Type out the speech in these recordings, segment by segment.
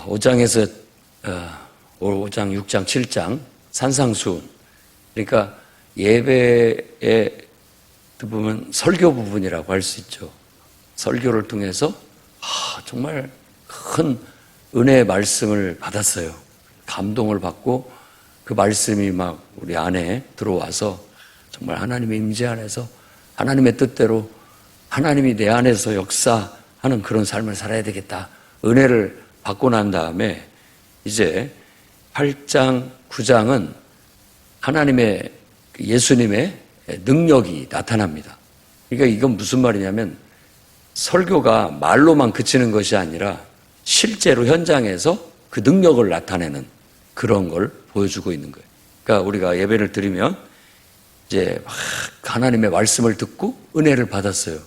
5장에서 5장, 6장, 7장 산상수훈, 그러니까 예배에 보면 설교 부분이라고 할 수 있죠. 설교를 통해서 정말 큰 은혜의 말씀을 받았어요. 감동을 받고 그 말씀이 막 우리 안에 들어와서 정말 하나님의 임재 안에서 하나님의 뜻대로 하나님이 내 안에서 역사하는 그런 삶을 살아야 되겠다. 은혜를 받고 난 다음에 이제 8장, 9장은 하나님의 예수님의 능력이 나타납니다. 그러니까 이건 무슨 말이냐면 설교가 말로만 그치는 것이 아니라 실제로 현장에서 그 능력을 나타내는 그런 걸 보여주고 있는 거예요. 그러니까 우리가 예배를 드리면 이제 막 하나님의 말씀을 듣고 은혜를 받았어요.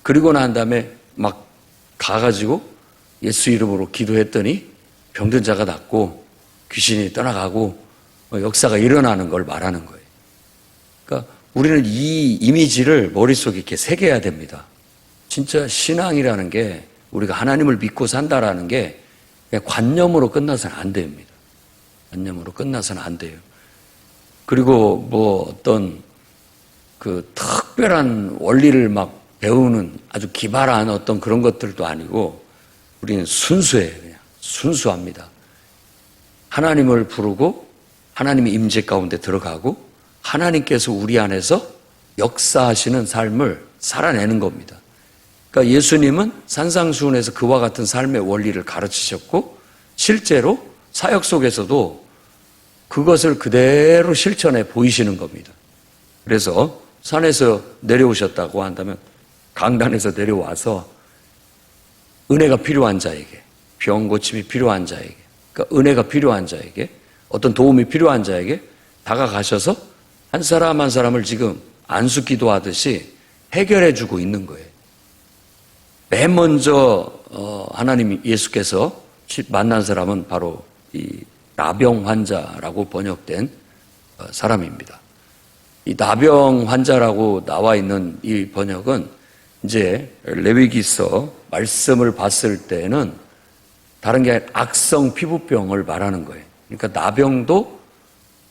그리고 난 다음에 막 가가지고 예수 이름으로 기도했더니 병든 자가 낫고 귀신이 떠나가고 역사가 일어나는 걸 말하는 거예요. 그러니까 우리는 이 이미지를 머릿속에 이렇게 새겨야 됩니다. 진짜 신앙이라는 게 우리가 하나님을 믿고 산다라는 게 그냥 관념으로 끝나서는 안 됩니다. 관념으로 끝나서는 안 돼요. 그리고 뭐 어떤 그 특별한 원리를 막 배우는 아주 기발한 어떤 그런 것들도 아니고 우리는 순수해요. 그냥 순수합니다. 하나님을 부르고 하나님의 임재 가운데 들어가고 하나님께서 우리 안에서 역사하시는 삶을 살아내는 겁니다. 그러니까 예수님은 산상수훈에서 그와 같은 삶의 원리를 가르치셨고 실제로 사역 속에서도 그것을 그대로 실천해 보이시는 겁니다. 그래서 산에서 내려오셨다고 한다면 강단에서 내려와서 은혜가 필요한 자에게, 병 고침이 필요한 자에게, 그러니까 은혜가 필요한 자에게, 어떤 도움이 필요한 자에게 다가가셔서 한 사람 한 사람을 지금 안수 기도하듯이 해결해 주고 있는 거예요. 맨 먼저 하나님 예수께서 만난 사람은 바로 이 나병 환자라고 번역된 사람입니다. 이 나병 환자라고 나와 있는 이 번역은 이제 레위기서 말씀을 봤을 때는 다른 게 아니라 악성 피부병을 말하는 거예요. 그러니까 나병도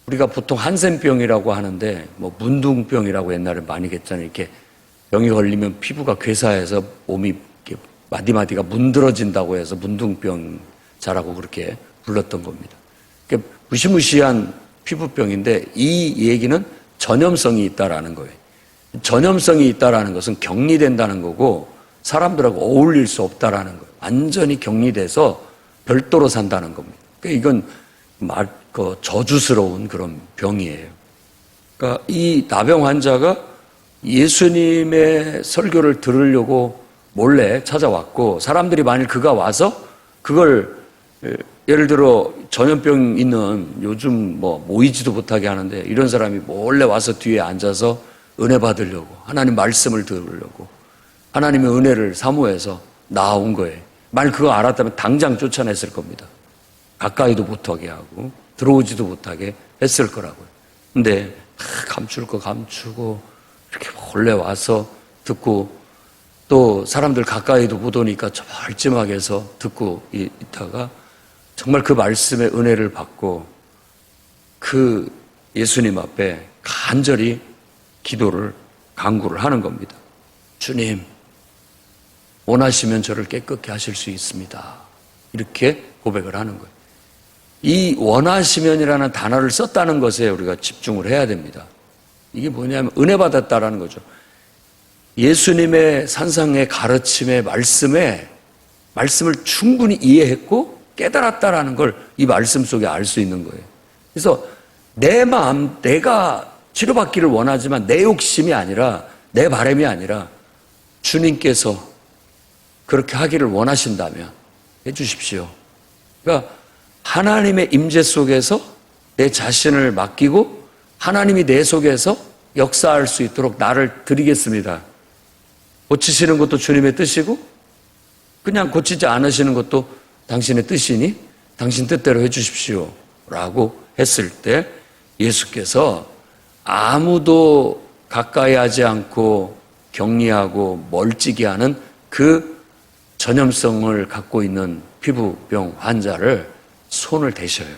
우리가 보통 한센병이라고 하는데 뭐 문둥병이라고 옛날에 많이 했잖아요. 이렇게 병이 걸리면 피부가 괴사해서 몸이 이렇게 마디마디가 문드러진다고 해서 문둥병자라고 그렇게 불렀던 겁니다. 그러니까 무시무시한 피부병인데 이 얘기는 전염성이 있다라는 거예요. 전염성이 있다라는 것은 격리된다는 거고 사람들하고 어울릴 수 없다라는 거예요. 완전히 격리돼서 별도로 산다는 겁니다. 그러니까 이건 저주스러운 그런 병이에요. 그러니까 이 나병 환자가 예수님의 설교를 들으려고 몰래 찾아왔고 사람들이 만일 그가 와서 그걸 예를 들어 전염병 있는 요즘 뭐 모이지도 못하게 하는데 이런 사람이 몰래 와서 뒤에 앉아서 은혜 받으려고 하나님 말씀을 들으려고 하나님의 은혜를 사모해서 나온 거예요. 만일 그거 알았다면 당장 쫓아냈을 겁니다. 가까이도 못하게 하고 들어오지도 못하게 했을 거라고요. 근데 감출 거 감추고 이렇게 몰래 와서 듣고 또 사람들 가까이도 못 오니까 멀찍하게 해서 듣고 있다가 정말 그 말씀의 은혜를 받고 그 예수님 앞에 간절히 기도를 간구를 하는 겁니다. 주님, 원하시면 저를 깨끗게 하실 수 있습니다. 이렇게 고백을 하는 거예요. 이 원하시면이라는 단어를 썼다는 것에 우리가 집중을 해야 됩니다. 이게 뭐냐면 은혜 받았다라는 거죠. 예수님의 산상의 가르침의 말씀을 충분히 이해했고 깨달았다라는 걸 이 말씀 속에 알 수 있는 거예요. 그래서 내 마음, 내가 치료받기를 원하지만 내 욕심이 아니라 내 바람이 아니라 주님께서 그렇게 하기를 원하신다면 해주십시오. 그러니까 하나님의 임재 속에서 내 자신을 맡기고 하나님이 내 속에서 역사할 수 있도록 나를 드리겠습니다. 고치시는 것도 주님의 뜻이고 그냥 고치지 않으시는 것도 당신의 뜻이니 당신 뜻대로 해주십시오 라고 했을 때 예수께서 아무도 가까이 하지 않고 격리하고 멀찍이 하는 그 전염성을 갖고 있는 피부병 환자를 손을 대셔요.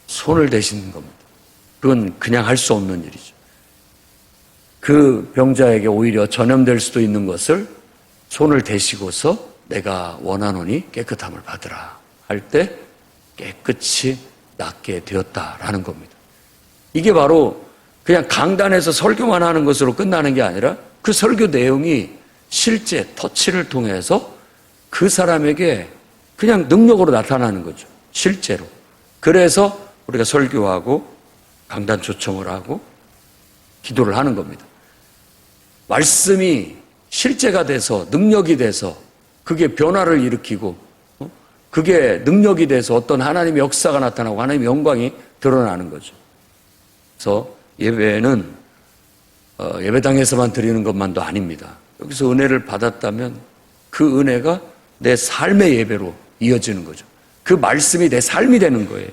손을 대시는 겁니다. 그건 그냥 할 수 없는 일이죠. 그 병자에게 오히려 전염될 수도 있는 것을 손을 대시고서 내가 원하노니 깨끗함을 받으라 할 때 깨끗이 낫게 되었다라는 겁니다. 이게 바로 그냥 강단에서 설교만 하는 것으로 끝나는 게 아니라 그 설교 내용이 실제 터치를 통해서 그 사람에게 그냥 능력으로 나타나는 거죠. 실제로. 그래서 우리가 설교하고 강단 초청을 하고 기도를 하는 겁니다. 말씀이 실제가 돼서 능력이 돼서 그게 변화를 일으키고 그게 능력이 돼서 어떤 하나님의 역사가 나타나고 하나님의 영광이 드러나는 거죠. 그래서 예배는 예배당에서만 드리는 것만도 아닙니다. 여기서 은혜를 받았다면 그 은혜가 내 삶의 예배로 이어지는 거죠. 그 말씀이 내 삶이 되는 거예요.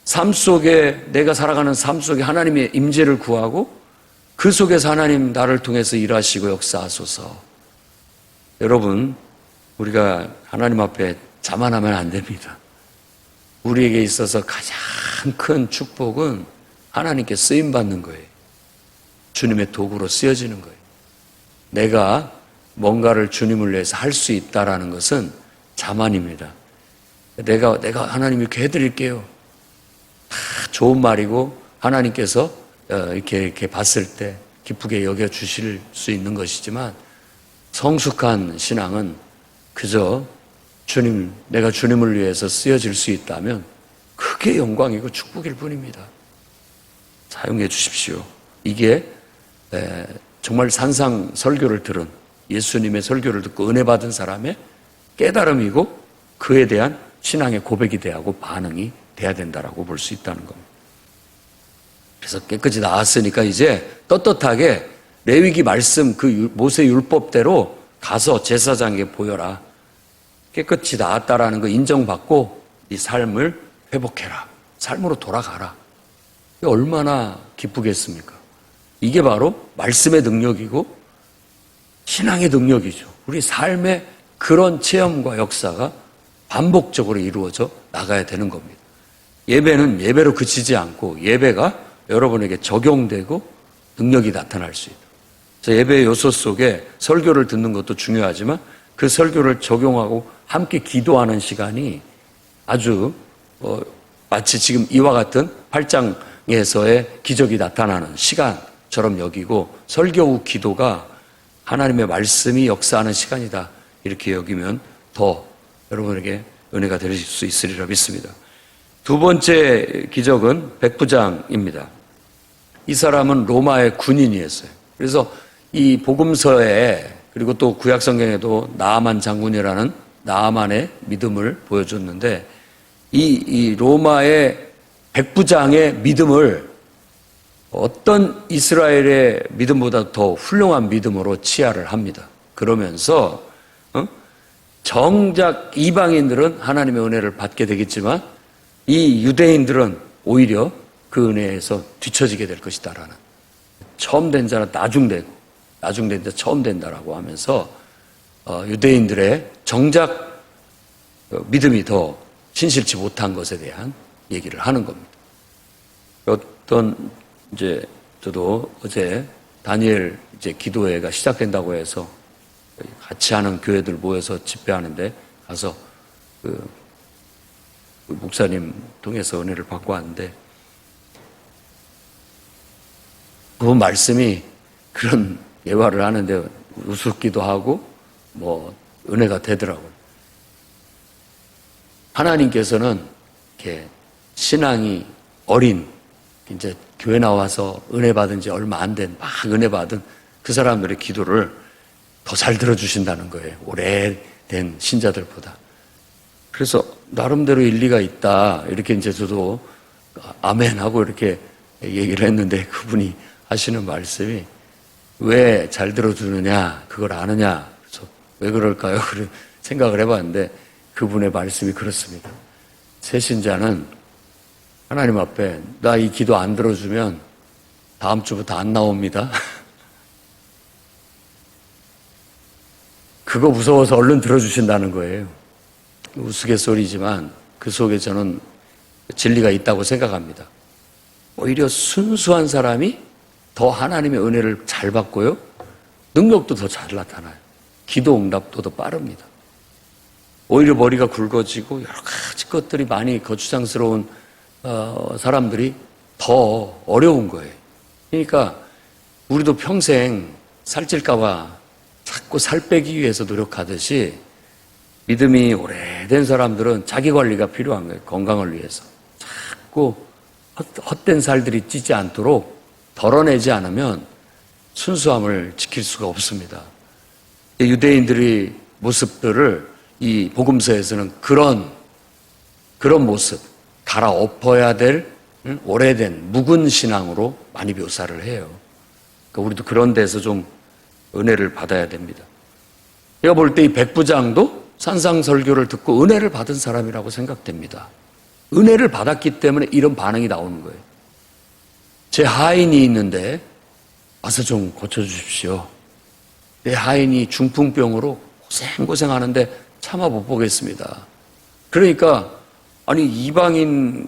삶 속에 내가 살아가는 삶 속에 하나님의 임재를 구하고 그 속에서 하나님 나를 통해서 일하시고 역사하소서. 여러분, 우리가 하나님 앞에 자만하면 안 됩니다. 우리에게 있어서 가장 큰 축복은 하나님께 쓰임받는 거예요. 주님의 도구로 쓰여지는 거예요. 내가 뭔가를 주님을 위해서 할 수 있다라는 것은 자만입니다. 내가 하나님 이렇게 해드릴게요. 다 좋은 말이고 하나님께서 이렇게 봤을 때 기쁘게 여겨주실 수 있는 것이지만 성숙한 신앙은 그저 내가 주님을 위해서 쓰여질 수 있다면 그게 영광이고 축복일 뿐입니다. 사용해 주십시오. 이게 정말 산상 설교를 들은 예수님의 설교를 듣고 은혜 받은 사람의 깨달음이고 그에 대한 신앙의 고백이 돼야 하고 반응이 돼야 된다라고 볼 수 있다는 겁니다. 그래서 깨끗이 나았으니까 이제 떳떳하게 레위기 말씀 그 모세 율법대로 가서 제사장에게 보여라. 깨끗이 나았다라는 거 인정받고 이 삶을 회복해라. 삶으로 돌아가라. 얼마나 기쁘겠습니까? 이게 바로 말씀의 능력이고 신앙의 능력이죠. 우리 삶의 그런 체험과 역사가 반복적으로 이루어져 나가야 되는 겁니다. 예배는 예배로 그치지 않고 예배가 여러분에게 적용되고 능력이 나타날 수 있다. 그래서 예배의 요소 속에 설교를 듣는 것도 중요하지만 그 설교를 적용하고 함께 기도하는 시간이 아주 마치 지금 이와 같은 8장에서의 기적이 나타나는 시간처럼 여기고 설교 후 기도가 하나님의 말씀이 역사하는 시간이다. 이렇게 여기면 더 여러분에게 은혜가 될 수 있으리라 믿습니다. 두 번째 기적은 백부장입니다. 이 사람은 로마의 군인이었어요. 그래서 이 복음서에 그리고 또 구약성경에도 나아만 장군이라는 나아만의 믿음을 보여줬는데 이 로마의 백부장의 믿음을 어떤 이스라엘의 믿음보다 더 훌륭한 믿음으로 치하를 합니다. 그러면서 정작 이방인들은 하나님의 은혜를 받게 되겠지만 이 유대인들은 오히려 그 은혜에서 뒤처지게 될 것이다라는, 처음 된 자는 나중되고 나중된 자 처음 된다라고 하면서 유대인들의 정작 믿음이 더 신실치 못한 것에 대한 얘기를 하는 겁니다. 이제 저도 어제 다니엘 이제 기도회가 시작된다고 해서 같이 하는 교회들 모여서 집회하는데 가서 그 목사님 통해서 은혜를 받고 왔는데 그 말씀이 그런 예화를 하는데 우습기도 하고 뭐 은혜가 되더라고요. 하나님께서는 이렇게 신앙이 어린 이제 교회 나와서 은혜 받은 지 얼마 안 된 막 은혜 받은 그 사람들의 기도를 더 잘 들어주신다는 거예요. 오래된 신자들보다. 그래서 나름대로 일리가 있다. 이렇게 이제 저도 아멘 하고 이렇게 얘기를 했는데 그분이 하시는 말씀이 왜 잘 들어주느냐, 그걸 아느냐. 그래서 왜 그럴까요? 그런 생각을 해봤는데 그분의 말씀이 그렇습니다. 새신자는 하나님 앞에 나 이 기도 안 들어주면 다음 주부터 안 나옵니다. 그거 무서워서 얼른 들어주신다는 거예요. 우스갯소리지만 그 속에 저는 진리가 있다고 생각합니다. 오히려 순수한 사람이 더 하나님의 은혜를 잘 받고요. 능력도 더 잘 나타나요. 기도 응답도 더 빠릅니다. 오히려 머리가 굵어지고 여러 가지 것들이 많이 거추장스러운 사람들이 더 어려운 거예요. 그러니까 우리도 평생 살찔까 봐 자꾸 살 빼기 위해서 노력하듯이 믿음이 오래된 사람들은 자기 관리가 필요한 거예요. 건강을 위해서. 자꾸 헛된 살들이 찌지 않도록 덜어내지 않으면 순수함을 지킬 수가 없습니다. 유대인들의 모습들을 이 복음서에서는 그런 모습, 갈아엎어야 될 오래된 묵은 신앙으로 많이 묘사를 해요. 그러니까 우리도 그런 데서 좀 은혜를 받아야 됩니다. 제가 볼 때 이 백부장도 산상설교를 듣고 은혜를 받은 사람이라고 생각됩니다. 은혜를 받았기 때문에 이런 반응이 나오는 거예요. 제 하인이 있는데 와서 좀 고쳐주십시오. 내 하인이 중풍병으로 고생하는데 참아 못 보겠습니다. 그러니까 아니 이방인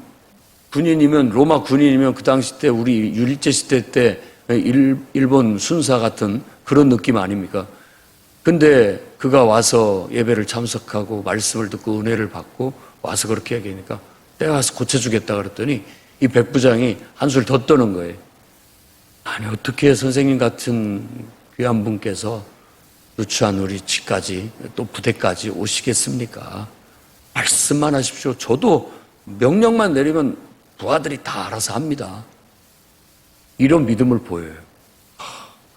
군인이면 로마 군인이면 그 당시 때 우리 일제시대 때 일본 순사 같은 그런 느낌 아닙니까? 근데 그가 와서 예배를 참석하고 말씀을 듣고 은혜를 받고 와서 그렇게 얘기하니까 내가 와서 고쳐주겠다 그랬더니 이 백부장이 한술 더 떠는 거예요. 아니 어떻게 선생님 같은 귀한 분께서 누추한 우리 집까지 또 부대까지 오시겠습니까? 말씀만 하십시오. 저도 명령만 내리면 부하들이 다 알아서 합니다. 이런 믿음을 보여요.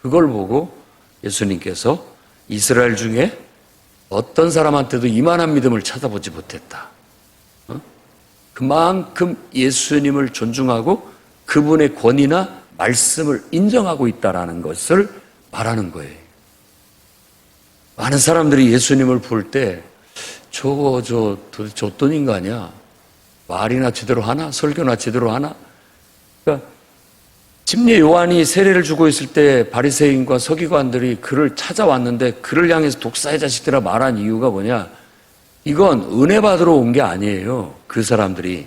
그걸 보고 예수님께서 이스라엘 중에 어떤 사람한테도 이만한 믿음을 찾아보지 못했다. 그만큼 예수님을 존중하고 그분의 권위나 말씀을 인정하고 있다는 것을 말하는 거예요. 많은 사람들이 예수님을 볼 때 저거 도대체 어떤 인간이야? 말이나 제대로 하나? 설교나 제대로 하나? 그러니까 침례 요한이 세례를 주고 있을 때 바리새인과 서기관들이 그를 찾아왔는데 그를 향해서 독사의 자식들아 말한 이유가 뭐냐? 이건 은혜 받으러 온 게 아니에요. 그 사람들이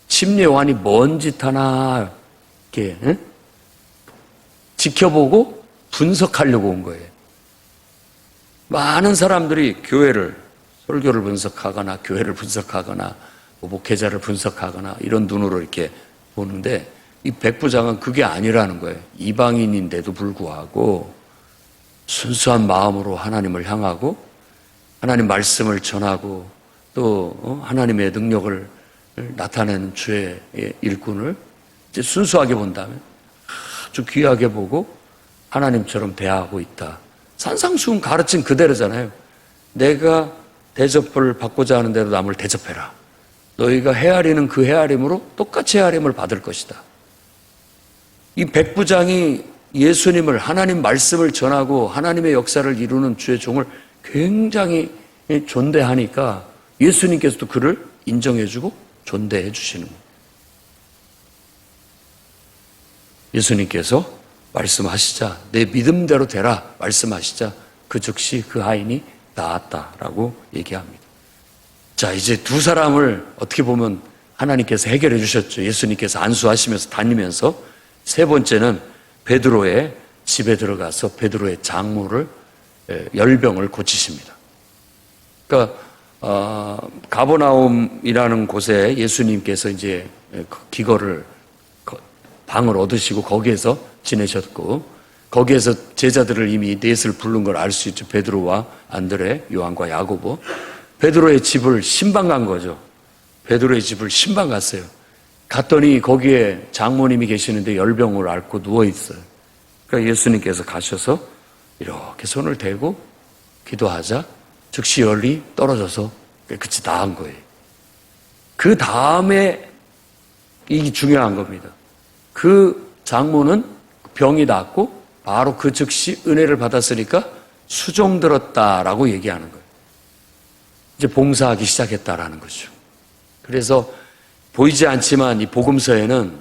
침례 요한이 뭔 짓 하나 이렇게 지켜보고 분석하려고 온 거예요. 많은 사람들이 교회를 설교를 분석하거나 교회를 분석하거나 목회자를 분석하거나 이런 눈으로 이렇게 보는데 이 백부장은 그게 아니라는 거예요. 이방인인데도 불구하고 순수한 마음으로 하나님을 향하고 하나님 말씀을 전하고 또 하나님의 능력을 나타내는 주의 일꾼을 이제 순수하게 본다면 아주 귀하게 보고 하나님처럼 대하고 있다. 산상수훈 가르친 그대로잖아요. 내가 대접을 받고자 하는 대로 남을 대접해라. 너희가 헤아리는 그 헤아림으로 똑같이 헤아림을 받을 것이다. 이 백부장이 예수님을 하나님 말씀을 전하고 하나님의 역사를 이루는 주의 종을 굉장히 존대하니까 예수님께서도 그를 인정해주고 존대해 주시는 거예요. 예수님께서 말씀하시자 내 믿음대로 되라 말씀하시자 그 즉시 그 하인이 나았다라고 얘기합니다. 자, 이제 두 사람을 어떻게 보면 하나님께서 해결해 주셨죠. 예수님께서 안수하시면서 다니면서 세 번째는 베드로의 집에 들어가서 베드로의 장모를 열병을 고치십니다. 그러니까 가버나움이라는 곳에 예수님께서 이제 기거를 방을 얻으시고 거기에서 지내셨고 거기에서 제자들을 이미 넷을 부른 걸 알 수 있죠. 베드로와 안드레, 요한과 야고보. 베드로의 집을 신방 간 거죠. 베드로의 집을 신방 갔어요. 갔더니 거기에 장모님이 계시는데 열병을 앓고 누워있어요. 그러니까 예수님께서 가셔서 이렇게 손을 대고 기도하자 즉시 열이 떨어져서 깨끗이 나은 거예요. 그 다음에 이게 중요한 겁니다. 그 장모는 병이 낫고 바로 그 즉시 은혜를 받았으니까 수종 들었다라고 얘기하는 거예요. 이제 봉사하기 시작했다라는 거죠. 그래서 보이지 않지만 이 복음서에는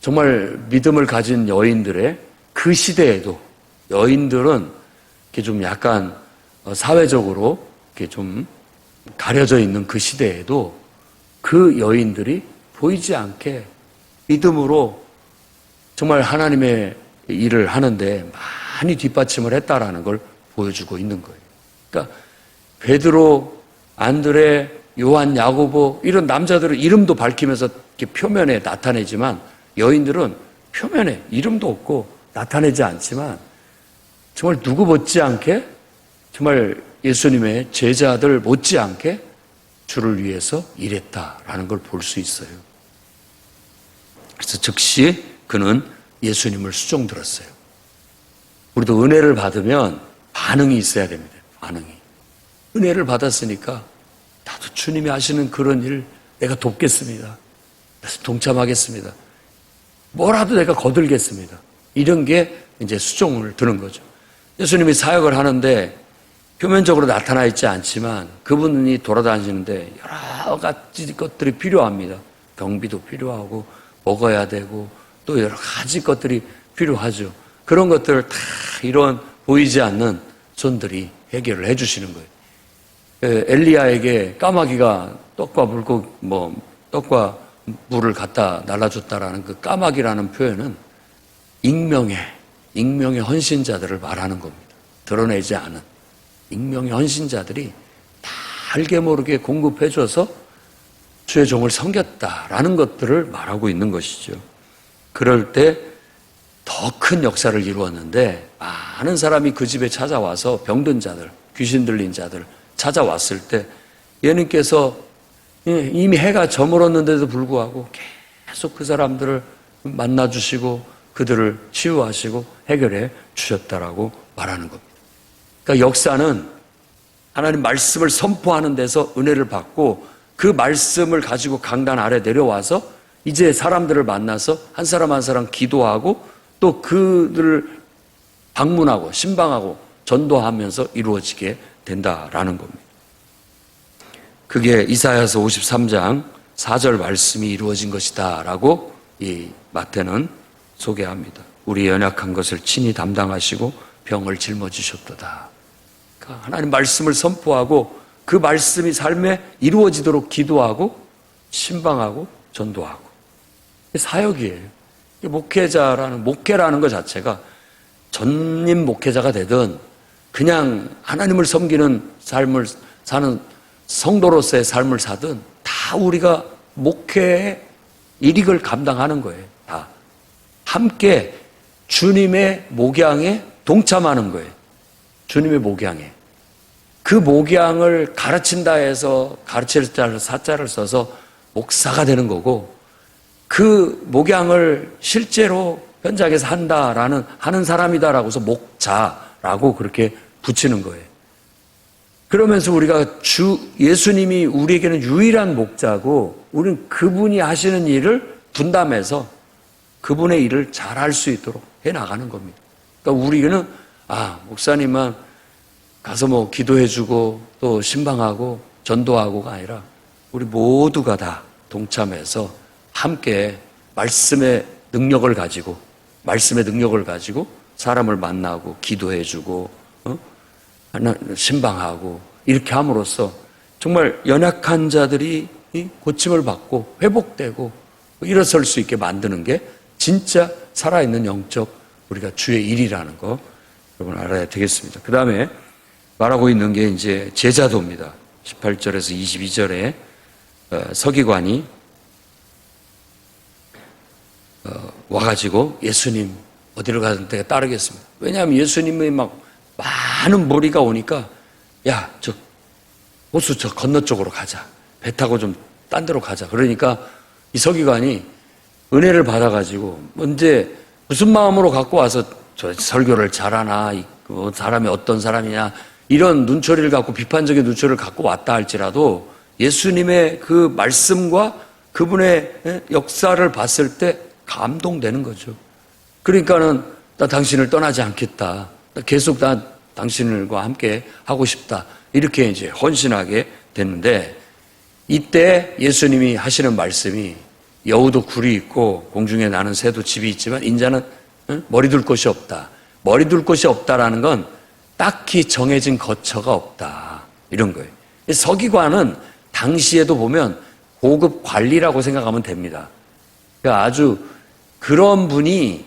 정말 믿음을 가진 여인들의 그 시대에도 여인들은 이렇게 좀 약간 사회적으로 이렇게 좀 가려져 있는 그 시대에도 그 여인들이 보이지 않게 믿음으로 정말 하나님의 일을 하는데 많이 뒷받침을 했다라는 걸 보여주고 있는 거예요. 그러니까 베드로, 안드레, 요한, 야고보 이런 남자들은 이름도 밝히면서 이렇게 표면에 나타내지만 여인들은 표면에 이름도 없고 나타내지 않지만 정말 누구 못지않게 정말 예수님의 제자들 못지않게 주를 위해서 일했다라는 걸 볼 수 있어요. 그래서 즉시 그는 예수님을 수종들었어요. 우리도 은혜를 받으면 반응이 있어야 됩니다. 반응이. 은혜를 받았으니까 나도 주님이 하시는 그런 일 내가 돕겠습니다. 그래서 동참하겠습니다. 뭐라도 내가 거들겠습니다. 이런 게 이제 수종을 드는 거죠. 예수님이 사역을 하는데 표면적으로 나타나 있지 않지만 그분이 돌아다니시는데 여러 가지 것들이 필요합니다. 경비도 필요하고 먹어야 되고 또 여러 가지 것들이 필요하죠. 그런 것들을 다 이런 보이지 않는 손들이 해결을 해 주시는 거예요. 엘리야에게 까마귀가 떡과 물을 갖다 날라줬다라는 그 까마귀라는 표현은 익명의 헌신자들을 말하는 겁니다. 드러내지 않은 익명의 헌신자들이 다 알게 모르게 공급해줘서 주의 종을 섬겼다라는 것들을 말하고 있는 것이죠. 그럴 때 더 큰 역사를 이루었는데 많은 사람이 그 집에 찾아와서 병든 자들, 귀신 들린 자들 찾아왔을 때 예수님께서 이미 해가 저물었는데도 불구하고 계속 그 사람들을 만나주시고 그들을 치유하시고 해결해 주셨다라고 말하는 겁니다. 그러니까 역사는 하나님 말씀을 선포하는 데서 은혜를 받고 그 말씀을 가지고 강단 아래 내려와서 이제 사람들을 만나서 한 사람 한 사람 기도하고 또 그들을 방문하고 신방하고 전도하면서 이루어지게 된다라는 겁니다. 그게 이사야서 53장 4절 말씀이 이루어진 것이다 라고 이 마태는 소개합니다. 우리 연약한 것을 친히 담당하시고 병을 짊어지셨도다. 그러니까 하나님 말씀을 선포하고 그 말씀이 삶에 이루어지도록 기도하고 신방하고 전도하고 사역이에요. 목회라는 것 자체가 전임 목회자가 되든 그냥 하나님을 섬기는 삶을 사는 성도로서의 삶을 사든 다 우리가 목회의 일익을 감당하는 거예요. 다 함께 주님의 목양에 동참하는 거예요. 주님의 목양에. 그 목양을 가르친다 해서 가르칠 자를 사자를 써서 목사가 되는 거고 그 목양을 실제로 현장에서 하는 사람이다라고 해서 목자라고 그렇게 붙이는 거예요. 그러면서 우리가 예수님이 우리에게는 유일한 목자고 우리는 그분이 하시는 일을 분담해서 그분의 일을 잘할 수 있도록 해나가는 겁니다. 그러니까 우리는 목사님만 가서 기도해주고 또 신방하고 전도하고가 아니라 우리 모두가 다 동참해서 함께 말씀의 능력을 가지고 사람을 만나고 기도해주고 신방하고 이렇게 함으로써 정말 연약한 자들이 고침을 받고 회복되고 일어설 수 있게 만드는 게 진짜 살아있는 영적 우리가 주의 일이라는 거 여러분 알아야 되겠습니다. 그 다음에 말하고 있는 게 이제 제자도입니다. 18절에서 22절에 서기관이 와가지고 예수님 어디로 가든 내가 따르겠습니다. 왜냐하면 예수님의 막 많은 무리가 오니까 저 호수 저 건너 쪽으로 가자. 배 타고 좀 딴 데로 가자. 그러니까 이 서기관이 은혜를 받아가지고 언제 무슨 마음으로 갖고 와서 저 설교를 잘하나 사람이 어떤 사람이냐 이런 눈초리를 갖고 비판적인 눈초리를 갖고 왔다 할지라도 예수님의 그 말씀과 그분의 역사를 봤을 때 감동되는 거죠. 그러니까는 나 당신을 떠나지 않겠다. 나 계속 당신과 함께 하고 싶다. 이렇게 이제 헌신하게 됐는데 이때 예수님이 하시는 말씀이 여우도 굴이 있고 공중에 나는 새도 집이 있지만 인자는 머리 둘 곳이 없다. 머리 둘 곳이 없다라는 건 딱히 정해진 거처가 없다. 이런 거예요. 서기관은 당시에도 보면 고급 관리라고 생각하면 됩니다. 그러니까 아주 그런 분이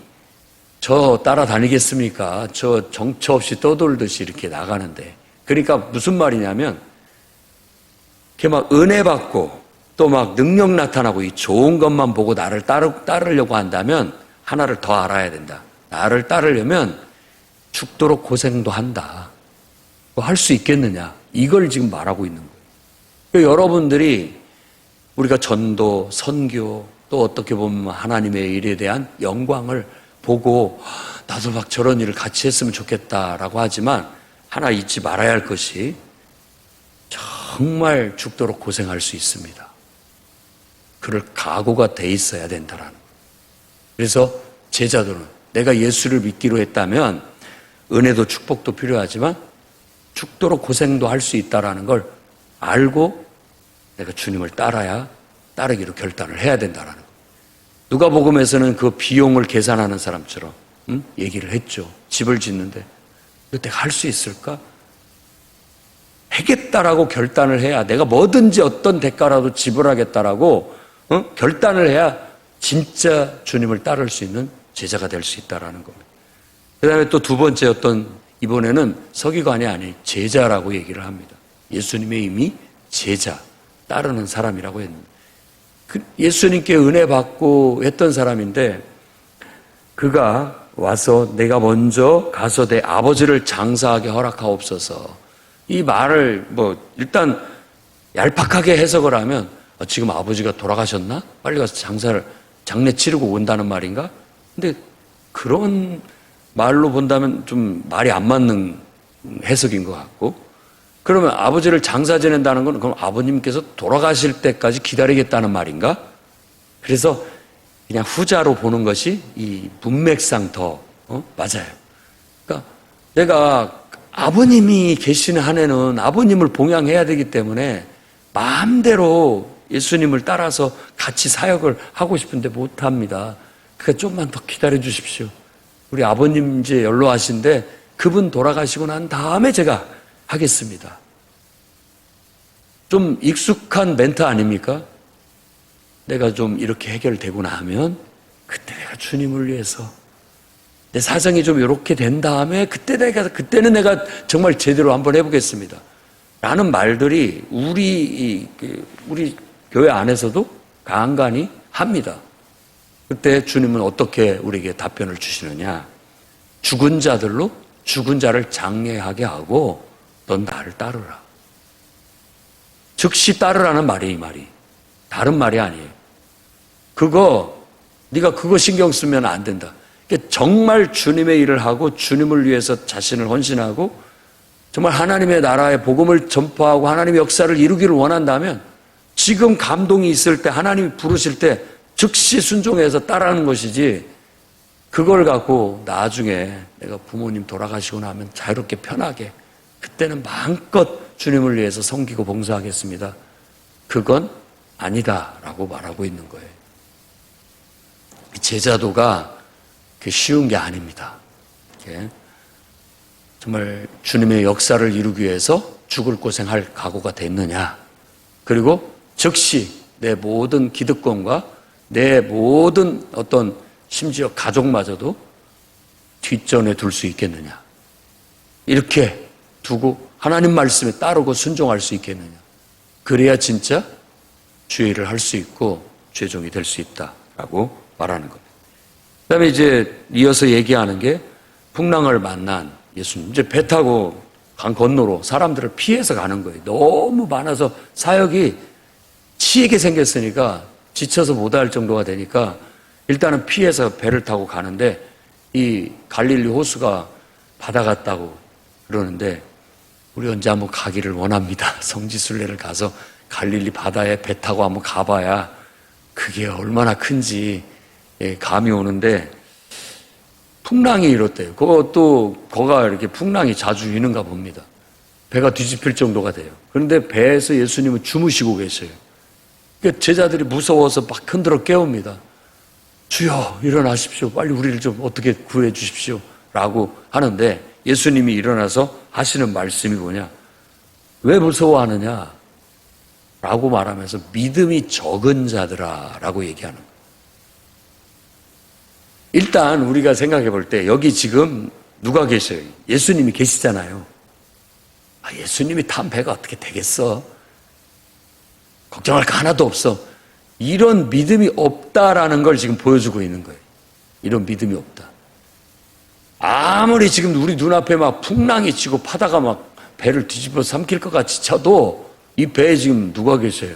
저 따라다니겠습니까? 저 정처 없이 떠돌듯이 이렇게 나가는데. 그러니까 무슨 말이냐면, 이렇게 막 은혜 받고 또 막 능력 나타나고 이 좋은 것만 보고 나를 따르려고 한다면 하나를 더 알아야 된다. 나를 따르려면 죽도록 고생도 한다. 뭐 할 수 있겠느냐? 이걸 지금 말하고 있는 거예요. 그러니까 여러분들이 우리가 전도, 선교, 또 어떻게 보면 하나님의 일에 대한 영광을 보고 나도 막 저런 일을 같이 했으면 좋겠다라고 하지만 하나 잊지 말아야 할 것이 정말 죽도록 고생할 수 있습니다. 그럴 각오가 돼 있어야 된다라는 거예요. 그래서 제자들은 내가 예수를 믿기로 했다면 은혜도 축복도 필요하지만 죽도록 고생도 할 수 있다라는 걸 알고 내가 주님을 따르기로 결단을 해야 된다라는 거예요. 누가복음에서는 그 비용을 계산하는 사람처럼 얘기를 했죠. 집을 짓는데 이거 내가 할 수 있을까? 하겠다라고 결단을 해야, 내가 뭐든지 어떤 대가라도 지불하겠다라고 결단을 해야 진짜 주님을 따를 수 있는 제자가 될 수 있다라는 겁니다. 그 다음에 또 두 번째 이번에는 서기관이 아닌 제자라고 얘기를 합니다. 예수님의 이미 제자, 따르는 사람이라고 했는데, 예수님께 은혜 받고 했던 사람인데, 그가 와서 내가 먼저 가서 내 아버지를 장사하게 허락하옵소서. 이 말을 일단 얄팍하게 해석을 하면 지금 아버지가 돌아가셨나? 빨리 가서 장례 치르고 온다는 말인가? 근데 그런 말로 본다면 좀 말이 안 맞는 해석인 것 같고, 그러면 아버지를 장사 지낸다는 건 그럼 아버님께서 돌아가실 때까지 기다리겠다는 말인가? 그래서 그냥 후자로 보는 것이 이 문맥상 더 맞아요. 그러니까 내가 아버님이 계시는 한에는 아버님을 봉양해야 되기 때문에 마음대로 예수님을 따라서 같이 사역을 하고 싶은데 못합니다. 그러니까 좀만 더 기다려 주십시오. 우리 아버님 이제 연로하신데 그분 돌아가시고 난 다음에 제가 하겠습니다. 좀 익숙한 멘트 아닙니까? 내가 좀 이렇게 해결되고 나면 그때 내가 주님을 위해서 내 사정이 좀 이렇게 된 다음에 그때는 내가 정말 제대로 한번 해보겠습니다. 라는 말들이 우리 교회 안에서도 간간히 합니다. 그때 주님은 어떻게 우리에게 답변을 주시느냐? 죽은 자들로 죽은 자를 장례하게 하고 넌 나를 따르라. 즉시 따르라는 말이에요, 이 말이. 다른 말이 아니에요. 네가 그거 신경 쓰면 안 된다. 정말 주님의 일을 하고 주님을 위해서 자신을 헌신하고 정말 하나님의 나라의 복음을 전파하고 하나님의 역사를 이루기를 원한다면 지금 감동이 있을 때 하나님이 부르실 때 즉시 순종해서 따르는 것이지, 그걸 갖고 나중에 내가 부모님 돌아가시고 나면 자유롭게 편하게 그때는 마음껏 주님을 위해서 섬기고 봉사하겠습니다. 그건 아니다라고 말하고 있는 거예요. 제자도가 쉬운 게 아닙니다. 정말 주님의 역사를 이루기 위해서 죽을 고생할 각오가 됐느냐, 그리고 즉시 내 모든 기득권과 내 모든 심지어 가족마저도 뒷전에 둘 수 있겠느냐, 이렇게 두고 하나님 말씀에 따르고 순종할 수 있겠느냐. 그래야 진짜 주의 일을 할 수 있고 죄종이 될 수 있다라고 말하는 겁니다. 그 다음에 이제 이어서 얘기하는 게 풍랑을 만난 예수님. 이제 배 타고 강 건너로 사람들을 피해서 가는 거예요. 너무 많아서 사역이 치이게 생겼으니까 지쳐서 못할 정도가 되니까 일단은 피해서 배를 타고 가는데, 이 갈릴리 호수가 바다 같다고 그러는데 우리 언제 한번 가기를 원합니다. 성지순례를 가서 갈릴리 바다에 배 타고 한번 가봐야 그게 얼마나 큰지 감이 오는데, 풍랑이 이렇대요. 거가 이렇게 풍랑이 자주 있는가 봅니다. 배가 뒤집힐 정도가 돼요. 그런데 배에서 예수님은 주무시고 계셔요. 그러니까 제자들이 무서워서 막 흔들어 깨웁니다. 주여 일어나십시오. 빨리 우리를 좀 어떻게 구해 주십시오. 라고 하는데 예수님이 일어나서 하시는 말씀이 뭐냐? 왜 무서워하느냐? 라고 말하면서 믿음이 적은 자들아 라고 얘기하는 거예요. 일단 우리가 생각해 볼 때 여기 지금 누가 계셔요? 예수님이 계시잖아요. 예수님이 탄 배가 어떻게 되겠어? 걱정할 거 하나도 없어. 이런 믿음이 없다라는 걸 지금 보여주고 있는 거예요. 이런 믿음이 없다. 아무리 지금 우리 눈앞에 막 풍랑이 치고 파다가 막 배를 뒤집어 삼킬 것 같이 쳐도 이 배에 지금 누가 계셔요?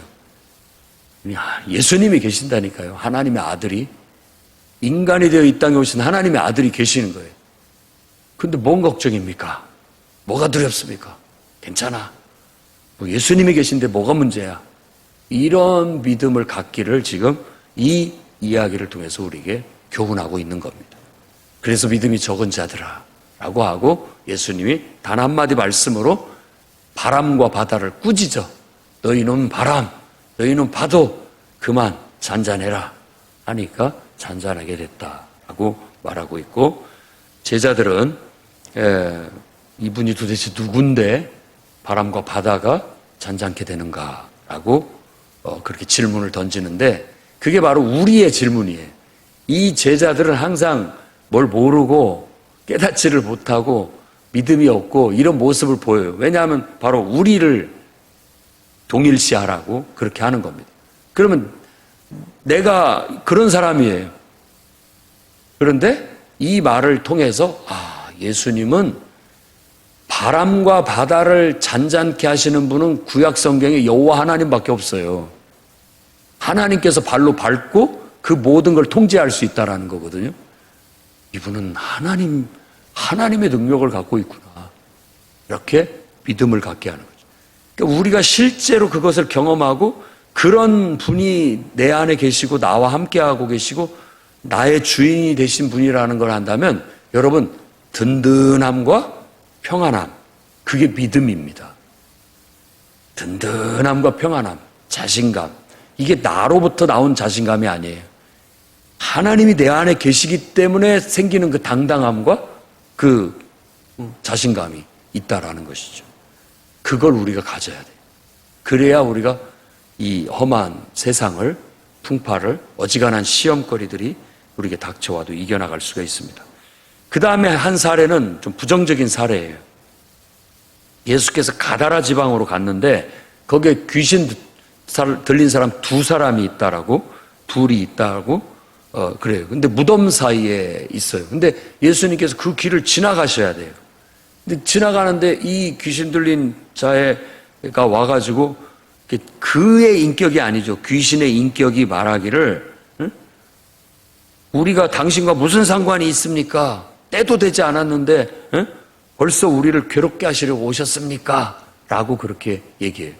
예수님이 계신다니까요. 하나님의 아들이. 인간이 되어 이 땅에 오신 하나님의 아들이 계시는 거예요. 근데 뭔 걱정입니까? 뭐가 두렵습니까? 괜찮아. 예수님이 계신데 뭐가 문제야? 이런 믿음을 갖기를 지금 이 이야기를 통해서 우리에게 교훈하고 있는 겁니다. 그래서 믿음이 적은 자들아 라고 하고 예수님이 단 한마디 말씀으로 바람과 바다를 꾸짖어. 너희는 바람, 너희는 파도 그만 잔잔해라 하니까 잔잔하게 됐다라고 말하고 있고, 제자들은 이분이 도대체 누군데 바람과 바다가 잔잔케 되는가라고 그렇게 질문을 던지는데, 그게 바로 우리의 질문이에요. 이 제자들은 항상 뭘 모르고 깨닫지를 못하고 믿음이 없고 이런 모습을 보여요. 왜냐하면 바로 우리를 동일시하라고 그렇게 하는 겁니다. 그러면 내가 그런 사람이에요. 그런데 이 말을 통해서 예수님은 바람과 바다를 잔잔케 하시는 분은 구약 성경에 여호와 하나님밖에 없어요. 하나님께서 발로 밟고 그 모든 걸 통제할 수 있다라는 거거든요. 이분은 하나님의 능력을 갖고 있구나. 이렇게 믿음을 갖게 하는 거죠. 그러니까 우리가 실제로 그것을 경험하고 그런 분이 내 안에 계시고 나와 함께하고 계시고 나의 주인이 되신 분이라는 걸 한다면 여러분, 든든함과 평안함, 그게 믿음입니다. 든든함과 평안함, 자신감, 이게 나로부터 나온 자신감이 아니에요. 하나님이 내 안에 계시기 때문에 생기는 그 당당함과 그 자신감이 있다라는 것이죠. 그걸 우리가 가져야 돼요. 그래야 우리가 이 험한 세상을, 풍파를, 어지간한 시험거리들이 우리에게 닥쳐와도 이겨나갈 수가 있습니다. 그 다음에 한 사례는 좀 부정적인 사례예요. 예수께서 가다라 지방으로 갔는데 거기에 귀신 들린 사람 두 사람이 있다라고, 둘이 있다고 그래요. 근데 무덤 사이에 있어요. 근데 예수님께서 그 길을 지나가셔야 돼요. 근데 지나가는데 이 귀신 들린 자가 와가지고 그의 인격이 아니죠. 귀신의 인격이 말하기를 우리가 당신과 무슨 상관이 있습니까? 때도 되지 않았는데 벌써 우리를 괴롭게 하시려고 오셨습니까? 라고 그렇게 얘기해요.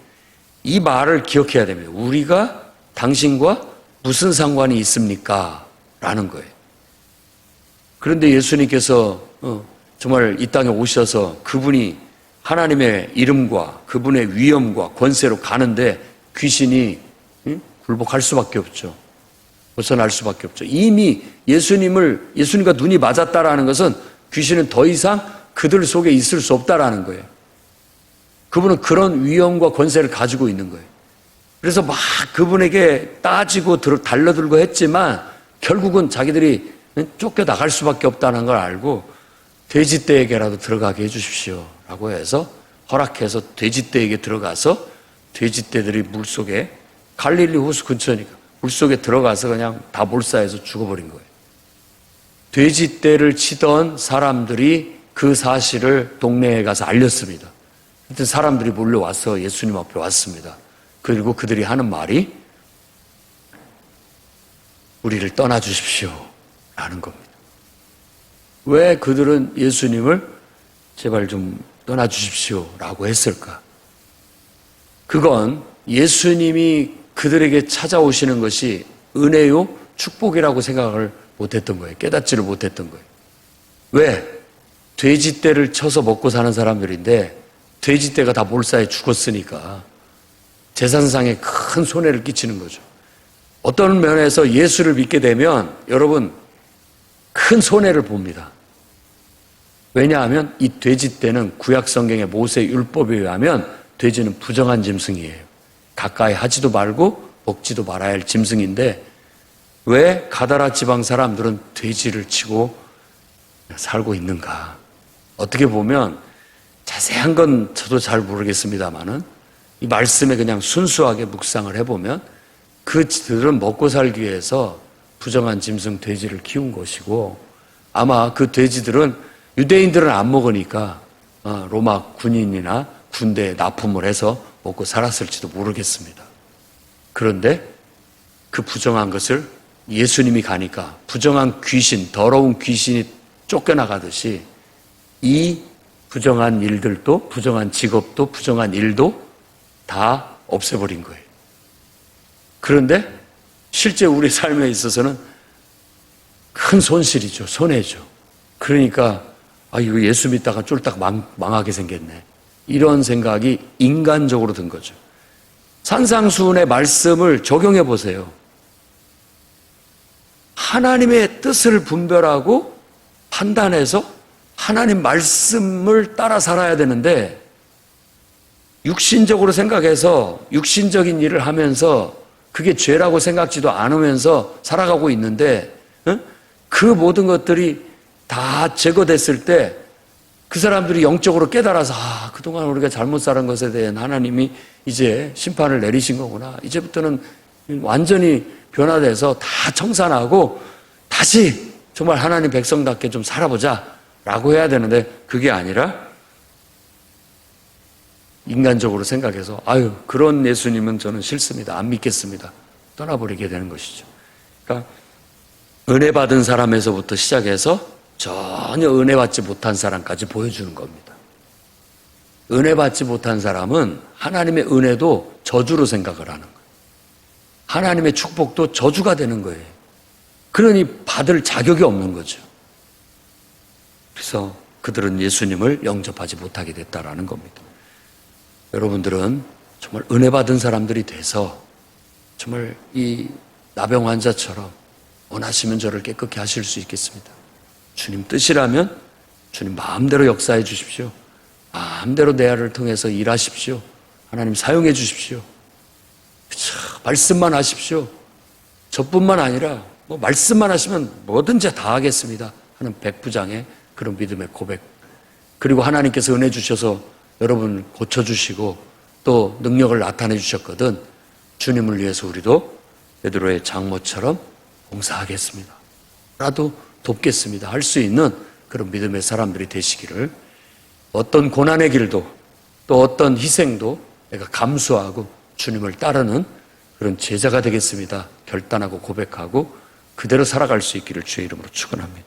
이 말을 기억해야 됩니다. 우리가 당신과 무슨 상관이 있습니까? 라는 거예요. 그런데 예수님께서 정말 이 땅에 오셔서 그분이 하나님의 이름과 그분의 위엄과 권세로 가는데 귀신이 굴복할 수밖에 없죠. 벗어날 수밖에 없죠. 이미 예수님과 눈이 맞았다라는 것은 귀신은 더 이상 그들 속에 있을 수 없다라는 거예요. 그분은 그런 위엄과 권세를 가지고 있는 거예요. 그래서 막 그분에게 따지고 달려들고 했지만 결국은 자기들이 쫓겨나갈 수밖에 없다는 걸 알고 돼지떼에게라도 들어가게 해주십시오 라고 해서 허락해서 돼지떼에게 들어가서 돼지떼들이 물속에, 갈릴리 호수 근처니까 물속에 들어가서 그냥 다 몰사해서 죽어버린 거예요. 돼지떼를 치던 사람들이 그 사실을 동네에 가서 알렸습니다. 그때 사람들이 몰려와서 예수님 앞에 왔습니다. 그리고 그들이 하는 말이 우리를 떠나주십시오 라는 겁니다. 왜 그들은 예수님을 제발 좀 떠나주십시오 라고 했을까? 그건 예수님이 그들에게 찾아오시는 것이 은혜요, 축복이라고 생각을 못했던 거예요. 깨닫지를 못했던 거예요. 왜? 돼지떼를 쳐서 먹고 사는 사람들인데 돼지떼가 다 몰사해 죽었으니까 재산상에 큰 손해를 끼치는 거죠. 어떤 면에서 예수를 믿게 되면 여러분 큰 손해를 봅니다. 왜냐하면 이 돼지 떼는 구약 성경의 모세 율법에 의하면 돼지는 부정한 짐승이에요. 가까이 하지도 말고 먹지도 말아야 할 짐승인데 왜 가다라 지방 사람들은 돼지를 치고 살고 있는가? 어떻게 보면 자세한 건 저도 잘 모르겠습니다만은 이 말씀에 그냥 순수하게 묵상을 해보면 그들은 먹고 살기 위해서 부정한 짐승 돼지를 키운 것이고 아마 그 돼지들은 유대인들은 안 먹으니까 로마 군인이나 군대에 납품을 해서 먹고 살았을지도 모르겠습니다. 그런데 그 부정한 것을 예수님이 가니까 부정한 귀신, 더러운 귀신이 쫓겨나가듯이 이 부정한 일들도 부정한 직업도 부정한 일도 다 없애버린 거예요. 그런데 실제 우리 삶에 있어서는 큰 손실이죠. 손해죠. 그러니까 이거 예수 믿다가 쫄딱 망하게 생겼네. 이런 생각이 인간적으로 든 거죠. 산상수훈의 말씀을 적용해 보세요. 하나님의 뜻을 분별하고 판단해서 하나님 말씀을 따라 살아야 되는데 육신적으로 생각해서 육신적인 일을 하면서 그게 죄라고 생각지도 않으면서 살아가고 있는데 그 모든 것들이 다 제거됐을 때 그 사람들이 영적으로 깨달아서 그동안 우리가 잘못 살은 것에 대한 하나님이 이제 심판을 내리신 거구나. 이제부터는 완전히 변화돼서 다 청산하고 다시 정말 하나님 백성답게 좀 살아보자 라고 해야 되는데 그게 아니라 인간적으로 생각해서 그런 예수님은 저는 싫습니다. 안 믿겠습니다. 떠나버리게 되는 것이죠. 그러니까 은혜 받은 사람에서부터 시작해서 전혀 은혜 받지 못한 사람까지 보여주는 겁니다. 은혜 받지 못한 사람은 하나님의 은혜도 저주로 생각을 하는 거예요. 하나님의 축복도 저주가 되는 거예요. 그러니 받을 자격이 없는 거죠. 그래서 그들은 예수님을 영접하지 못하게 됐다라는 겁니다. 여러분들은 정말 은혜 받은 사람들이 돼서 정말 이 나병 환자처럼 원하시면 저를 깨끗게 하실 수 있겠습니다. 주님 뜻이라면 주님 마음대로 역사해 주십시오. 마음대로 내 아를 통해서 일하십시오. 하나님 사용해 주십시오. 그쵸, 말씀만 하십시오. 저뿐만 아니라 말씀만 하시면 뭐든지 다 하겠습니다 하는 백부장의 그런 믿음의 고백. 그리고 하나님께서 은혜 주셔서 여러분을 고쳐주시고 또 능력을 나타내 주셨거든 주님을 위해서 우리도 베드로의 장모처럼 봉사하겠습니다. 라도 돕겠습니다. 할 수 있는 그런 믿음의 사람들이 되시기를 어떤 고난의 길도 또 어떤 희생도 내가 감수하고 주님을 따르는 그런 제자가 되겠습니다. 결단하고 고백하고 그대로 살아갈 수 있기를 주의 이름으로 축원합니다.